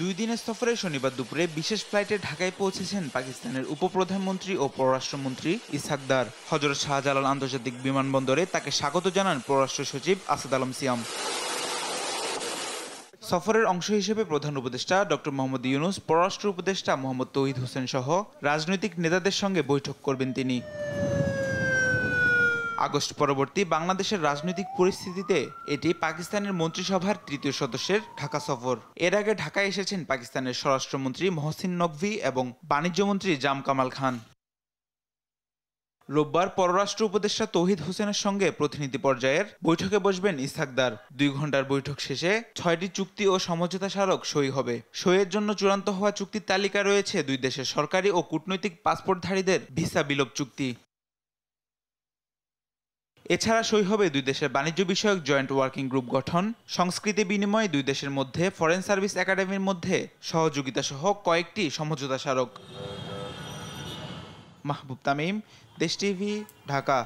2 দিনের সফরে শনিবার দুপুরে বিশেষ ফ্লাইটে ঢাকায় পৌঁছেছেন পাকিস্তানের উপপ্রধানমন্ত্রী ও পররাষ্ট্রমন্ত্রী ইসহাক দার। হযরত শাহজালাল আন্তর্জাতিক বিমানবন্দরে তাকে স্বাগত জানান পররাষ্ট্র সচিব আসাদ আলম সিয়াম। সফরের অংশ হিসেবে প্রধান উপদেষ্টা ডক্টর মোহাম্মদ ইউনূস, পররাষ্ট্র উপদেষ্টা মোহাম্মদ তৌহিদ হোসেন সহ রাজনৈতিক নেতাদের সঙ্গে বৈঠক করবেন তিনি। আগস্ট পরবর্তী বাংলাদেশের রাজনৈতিক পরিস্থিতিতে এটি পাকিস্তানের মন্ত্রিসভার তৃতীয় সদস্যের ঢাকা সফর। এর আগে ঢাকায় এসেছেন পাকিস্তানের স্বরাষ্ট্রমন্ত্রী মহসিন নকভি এবং বাণিজ্যমন্ত্রী জাম কামাল খান। রোববার পররাষ্ট্র উপদেষ্টা তৌহিদ হোসেনের সঙ্গে প্রতিনিধি পর্যায়ের বৈঠকে বসবেন ইসহাক দার। 2 ঘণ্টার বৈঠক শেষে 6টি চুক্তি ও সমঝোতা স্মারক সই হবে। সইয়ের জন্য চূড়ান্ত হওয়া চুক্তির তালিকায় রয়েছে 2 দেশের সরকারি ও কূটনৈতিক পাসপোর্টধারীদের ভিসা বিলোপ চুক্তি। এছাড়া সই হবে 2 দেশের বাণিজ্য বিষয়ক জয়েন্ট ওয়ার্কিং গ্রুপ গঠন, সংস্কৃতি বিনিময়, 2 দেশের মধ্যে ফরেন সার্ভিস একাডেমির মধ্যে সহযোগিতা সহ কয়েকটি সমঝোতা স্মারক। মাহবুব তামিম, দেশ টিভি, ঢাকা।